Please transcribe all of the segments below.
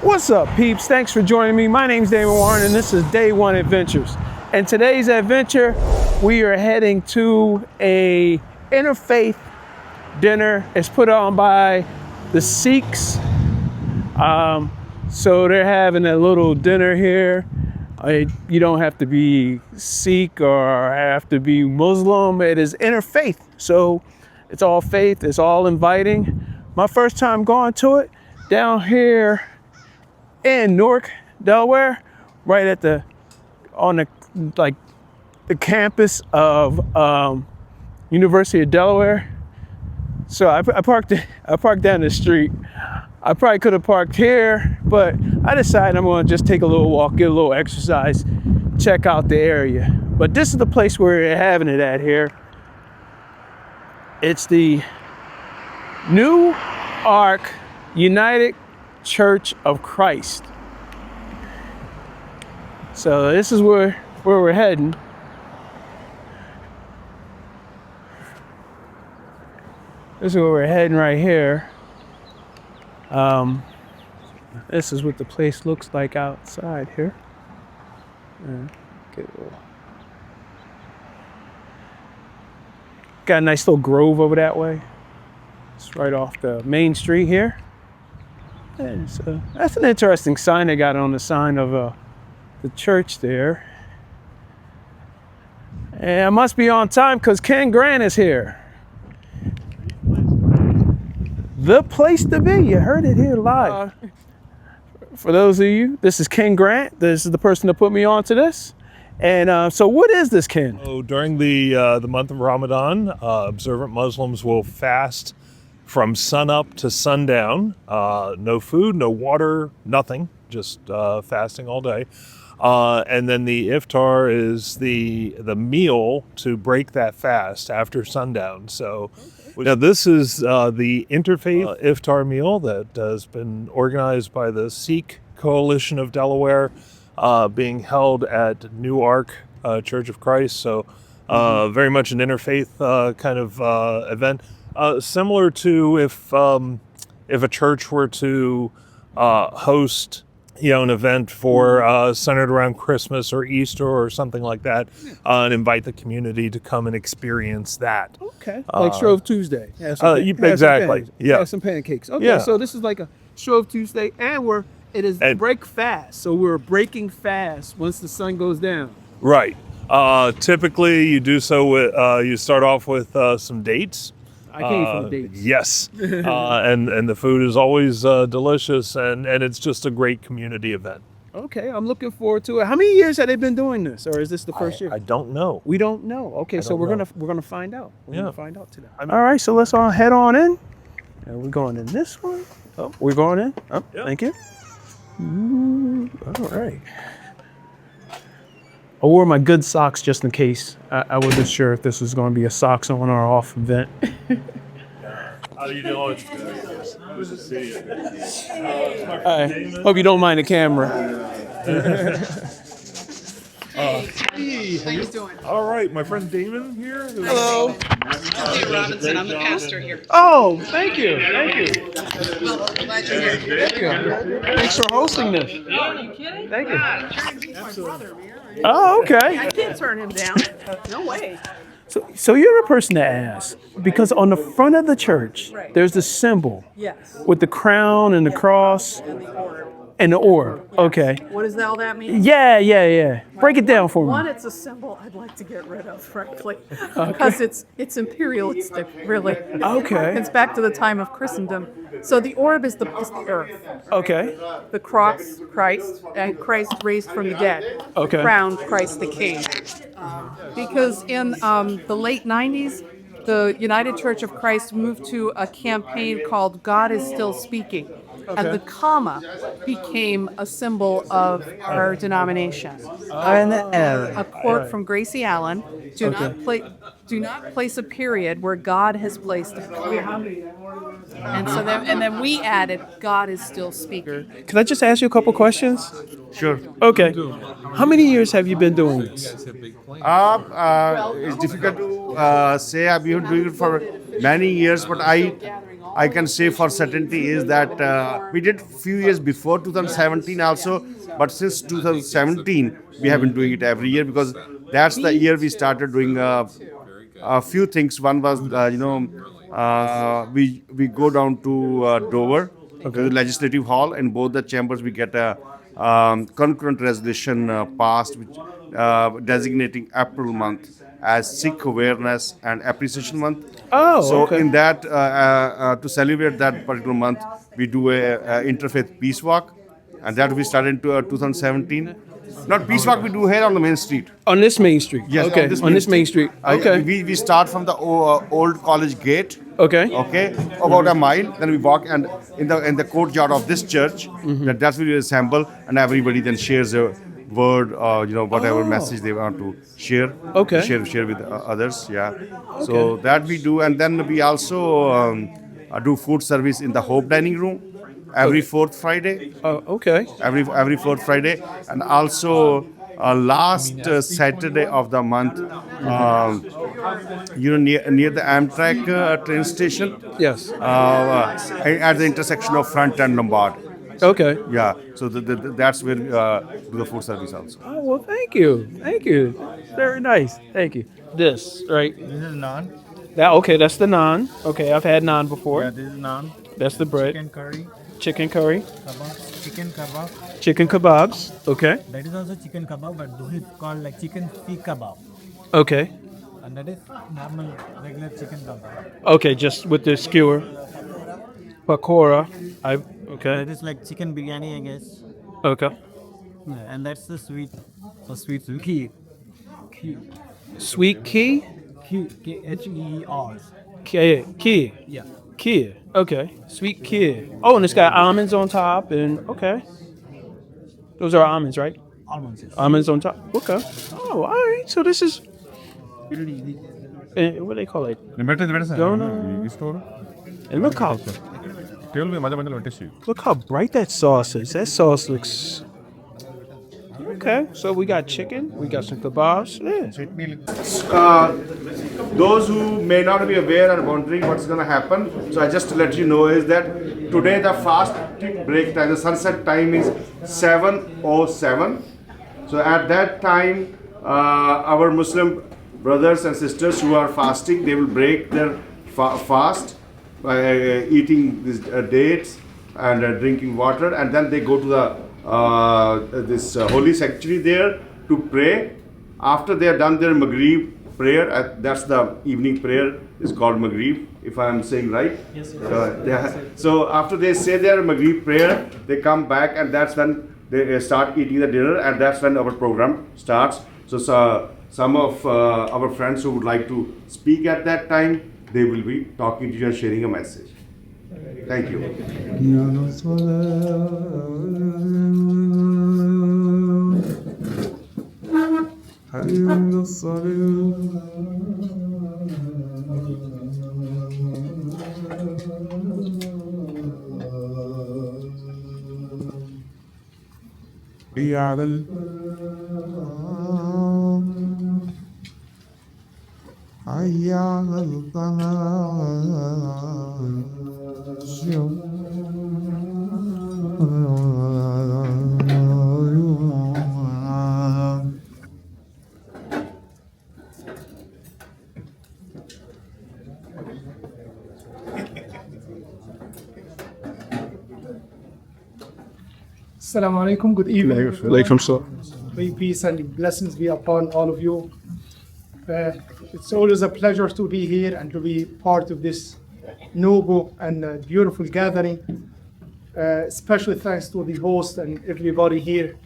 What's up, peeps? Thanks for joining me. My name's David Warren, and this is Day One Adventures. And today's adventure, we are heading to a interfaith dinner. It's put on by the Sikhs. So they're having a little dinner here. You don't have to be Sikh or have to be Muslim. It is interfaith. So it's all faith, it's all inviting. My first time going to it, down here in Newark, Delaware, right at the campus of University of Delaware. So I parked down the street. I probably could have parked here, but I decided I'm gonna just take a little walk, get a little exercise, check out the area. But this is the place where we're having it at here. It's the New Ark United Church of Christ. So this is where we're heading. This is where we're heading right here. This is what the place looks like outside here. Got a nice little grove over that way. It's right off the main street here. And so that's an interesting sign they got on the sign of the church there. And I must be on time because Ken Grant is here. The place to be. You heard it here live. For those of you, this is Ken Grant. This is the person that put me on to this. And so what is this, Ken? So during the month of Ramadan, observant Muslims will fast from sunup to sundown. No food, no water, nothing, just fasting all day. And then the iftar is the meal to break that fast after sundown. So now this is the Interfaith Iftar meal that has been organized by the Sikh Coalition of Delaware, being held at New Ark Church of Christ. So very much an interfaith kind of event. Similar to if a church were to host, an event for centered around Christmas or Easter or something like that, and invite the community to come and experience that. Okay, like Shrove Tuesday. Exactly. Yeah, some pancakes. Okay, yeah. So this is like a Shrove Tuesday, and it is break fast. So we're breaking fast once the sun goes down. Right. Typically, you do so with you start off with some dates. I came from dates. Yes, and the food is always delicious, and it's just a great community event. Okay, I'm looking forward to it. How many years have they been doing this, or is this the first year? I don't know. We don't know. Okay, so we're gonna find out. We're gonna find out today. All right, so let's all head on in. And we're going in this one. Oh, we're going in. Oh, yep. Thank you. All right. I wore my good socks just in case. I wasn't sure if this was going to be a socks on or off event. How do you doing? Good to see you. Hope you don't mind the camera. Hey, how you doing? All right, my friend Damon here. Hello. Cynthia Robinson, I'm the pastor here. Oh, thank you. Thank you. Well, glad you're here. Thank you. Thanks for hosting this. Oh, are you kidding? Thank you. He's my brother, man. Oh, okay. I can't turn him down. No way. So you're the person to ask, because on the front of the church, there's the symbol Yes. with the crown and the cross And the orb. and the orb. Okay. What does all that mean? Yeah. Break it down for One, me. it's a symbol I'd like to get rid of, frankly, because it's imperialistic, really. Okay. It's back to the time of Christendom. So the orb is the earth. Okay. The cross, Christ, and Christ raised from the dead. Okay. The crown, Christ the King. Because in the late 90s, the United Church of Christ moved to a campaign called God is Still Speaking. And the comma became a symbol of our denomination. A quote from Gracie Allen: "Do not place a period where God has placed a comma." And then we added, "God is still speaking." Can I just ask you a couple questions? Sure. Okay. How many years have you been doing this? It's difficult to say. I've been doing it for many years, but I can say for certainty is that we did few years before 2017 also, but since 2017 we have been doing it every year because that's the year we started doing a few things. One was, we go down to Dover, to the Legislative Hall, and both the chambers we get a concurrent resolution passed, which designating April month as Sikh Awareness and Appreciation Month. Oh, So okay. in that, to celebrate that particular month, we do a interfaith peace walk, and that we started in 2017. Not peace walk, we do here on the main street. On this main street. Yes, Okay. On this main street. Okay. We start from the old college gate. Okay. Okay, about a mile. Then we walk, and in the courtyard of this church, that's where we assemble, and everybody then shares a word, whatever message they want to share. Okay. Share with others. Yeah. So that we do, and then we also do food service in the Hope Dining Room every fourth Friday. Okay. Every fourth Friday, and also last Saturday of the month, near the Amtrak train station. Yes. At the intersection of Front and Lombard. Okay. Yeah, so that's where we do the food service also. Oh, well, thank you. Thank you. Very nice. Thank you. This, right? This is naan. Okay, that's the naan. Okay, I've had naan before. Yeah, this is naan. That's the bread. Chicken curry, Chicken curry. kebab, chicken kebab. Chicken kebabs. Okay. That is also chicken kebab, but this is called like chicken Sikh kebab. Okay. And that is normal, regular chicken kebab. Okay, just with the skewer. Pakora. Okay. That is like chicken biryani, I guess. Okay. Yeah, and that's the sweet kheer. Sweet key? Kheer. Key. Yeah. Key. Okay. Sweet key. Oh, and it's got almonds on top, and okay. Those are almonds, right? Almonds. Yes. Almonds on top. Okay. Oh, all right. So this is Really easy. what do they call it? Donut. And look how bright that sauce is. That sauce looks. Okay, so we got chicken, we got some kebabs. Yeah. Those who may not be aware and wondering what's going to happen, so I just to let you know is that today the fast break time, the sunset time is 7:07. So at that time, our Muslim brothers and sisters who are fasting, they will break their fast by eating these dates and drinking water, and then they go to the this holy sanctuary there to pray. After they are done their Maghrib prayer, that's the evening prayer, is called Maghrib, if I am saying right. Yes. So after they say their Maghrib prayer, they come back, and that's when they start eating the dinner, and that's when our program starts. So some of our friends who would like to speak at that time, they will be talking to you and sharing a message. Thank you. Assalamu alaikum, good evening. May peace and blessings be upon all of you. It's always a pleasure to be here and to be part of this noble and beautiful gathering. Special thanks to the host and everybody here.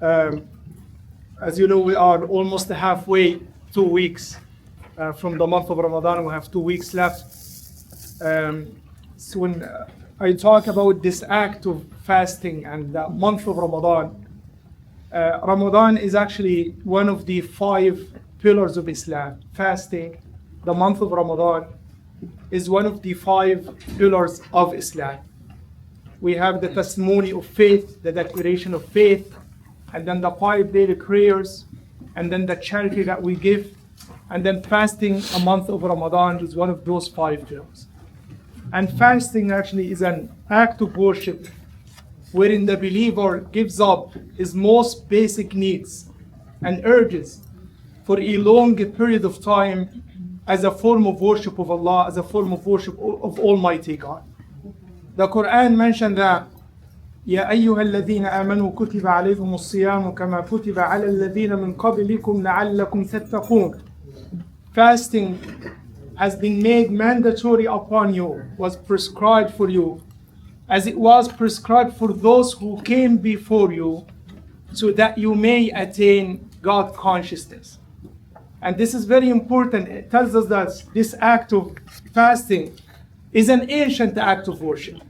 As you know, we are almost halfway, 2 weeks from the month of Ramadan. We have 2 weeks left. So when I talk about this act of fasting and the month of Ramadan, Ramadan is actually one of the 5 pillars of Islam. Fasting, the month of Ramadan, is one of the 5 pillars of Islam. We have the testimony of faith, the declaration of faith, and then the 5 daily prayers, and then the charity that we give, and then fasting a month of Ramadan is one of those 5 pillars. And fasting actually is an act of worship wherein the believer gives up his most basic needs and urges for a long period of time as a form of worship of Allah, as a form of worship of Almighty God. The Quran mentioned that يا أيها الذين آمنوا كتب عليكم الصيام كما كتب على الذين من قبلكم لعلكم تتقون. Fasting has been made mandatory upon you, was prescribed for you, as it was prescribed for those who came before you, so that you may attain God consciousness. And this is very important. It tells us that this act of fasting is an ancient act of worship.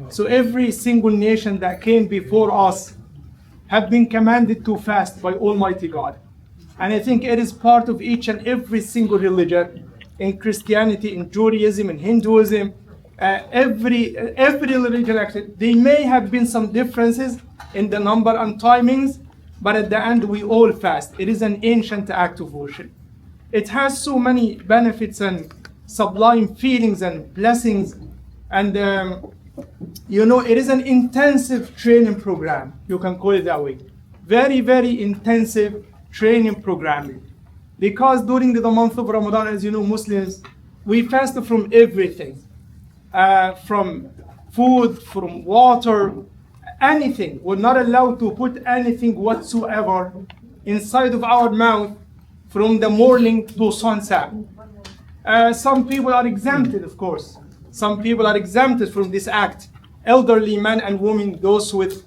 So every single nation that came before us have been commanded to fast by Almighty God. And I think it is part of each and every single religion, in Christianity, in Judaism, in Hinduism, every religion actually. There may have been some differences in the number and timings, but at the end we all fast. It is an ancient act of worship. It has so many benefits and sublime feelings and blessings, and it is an intensive training program. You can call it that way. Very, very intensive training program. Because during the month of Ramadan, as you know, Muslims, we fast from everything. From food, from water, anything. We're not allowed to put anything whatsoever inside of our mouth from the morning to sunset. Some people are exempted, of course. Some people are exempted from this act. Elderly men and women, those with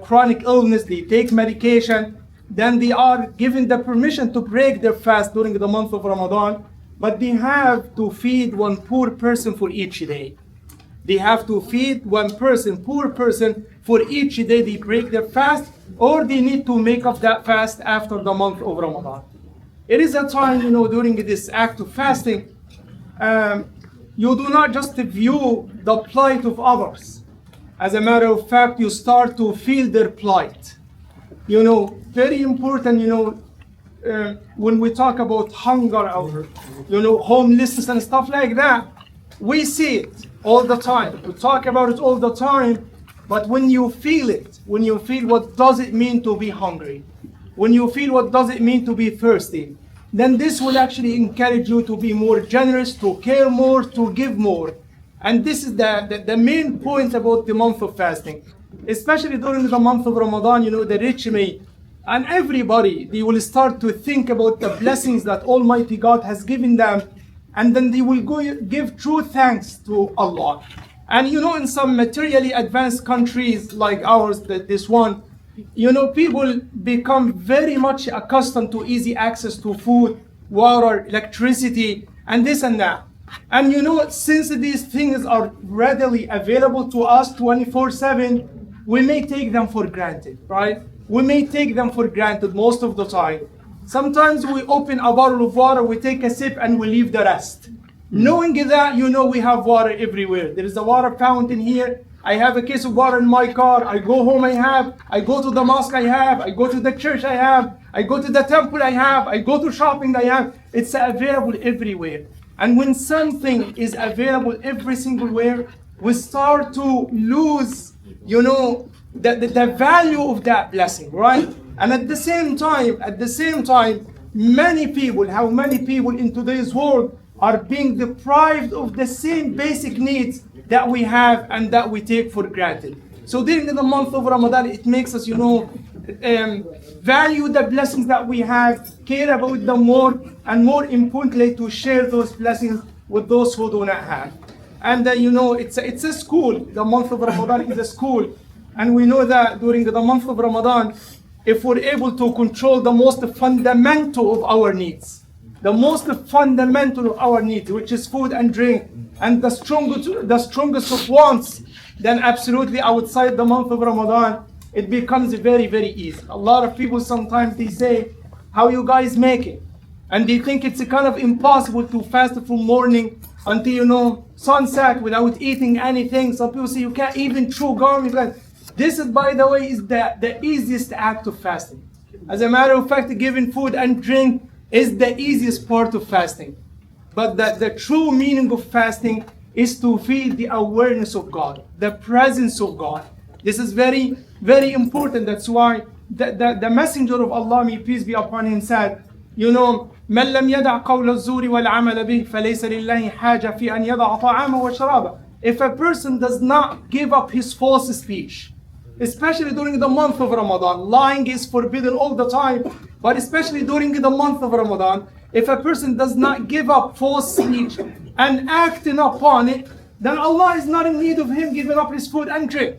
chronic illness, they take medication, then they are given the permission to break their fast during the month of Ramadan, but they have to feed one poor person for each day. They have to feed one person, poor person, for each day they break their fast, or they need to make up that fast after the month of Ramadan. It is a time, during this act of fasting, you do not just view the plight of others. As a matter of fact, you start to feel their plight. Very important, when we talk about hunger or, homelessness and stuff like that, we see it all the time. We talk about it all the time, but when you feel it, when you feel what does it mean to be hungry, when you feel what does it mean to be thirsty, then this will actually encourage you to be more generous, to care more, to give more. And this is the main point about the month of fasting. Especially during the month of Ramadan, the rich may, and everybody, they will start to think about the blessings that Almighty God has given them, and then they will give true thanks to Allah. And in some materially advanced countries like ours, this one, people become very much accustomed to easy access to food, water, electricity, and this and that. And since these things are readily available to us 24/7, we may take them for granted, right? We may take them for granted most of the time. Sometimes we open a bottle of water, we take a sip, and we leave the rest. Knowing that, we have water everywhere. There is a water fountain here. I have a case of water in my car. I go home, I go to the mosque, I go to the church, I go to the temple, I go to shopping, It's available everywhere. And when something is available every single where, we start to lose, the value of that blessing, right? And at the same time, many people in today's world are being deprived of the same basic needs that we have and that we take for granted. So during the month of Ramadan, it makes us, value the blessings that we have, care about them more, and more importantly, to share those blessings with those who do not have. And it's a school. The month of Ramadan is a school. And we know that during the month of Ramadan, if we're able to control the most fundamental of our needs, which is food and drink, and the strongest of wants, then absolutely outside the month of Ramadan, it becomes very, very easy. A lot of people sometimes they say, how you guys make it? And they think it's kind of impossible to fast from morning until, sunset without eating anything. Some people say you can't even chew gum. This is, by the way, is the easiest act of fasting. As a matter of fact, giving food and drink is the easiest part of fasting. But the true meaning of fasting is to feel the awareness of God, the presence of God. This is very, very important. That's why the messenger of Allah, may peace be upon him, said, you know, من لم يدع قول الزور والعمل به فليس لله حاجة في أن يدع طعامه وشرابه. If a person does not give up his false speech, especially during the month of Ramadan, lying is forbidden all the time, but especially during the month of Ramadan, if a person does not give up false speech and acting upon it, then Allah is not in need of him giving up his food and drink.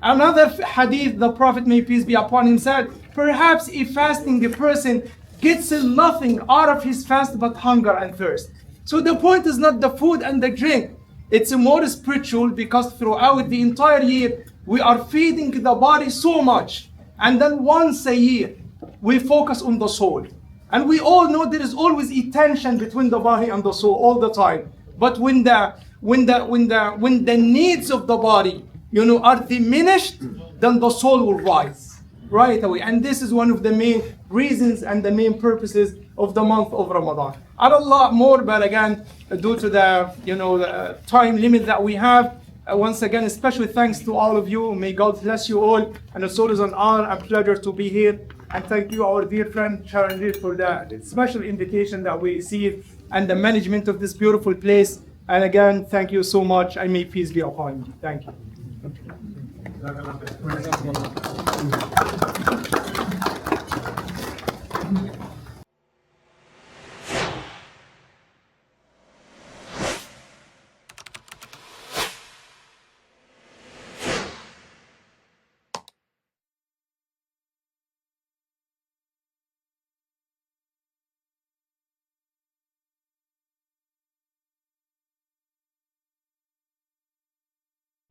Another hadith, the Prophet, may peace be upon him, said, perhaps if fasting a person gets nothing out of his fast but hunger and thirst. So the point is not the food and the drink. It's more spiritual, because throughout the entire year, we are feeding the body so much. And then once a year, we focus on the soul. And we all know there is always a tension between the body and the soul all the time. But when the needs of the body, you know, are diminished, then the soul will rise right away. And this is one of the main reasons and the main purposes of the month of Ramadan. Add a lot more, but again, due to the, you know, the time limit that we have, once again, especially thanks to all of you. May God bless you all. And it's always an honor and pleasure to be here. And thank you, our dear friend Charanjeet, for the special invitation that we received and the management of this beautiful place. And again, thank you so much, and may peace be upon you. Thank you.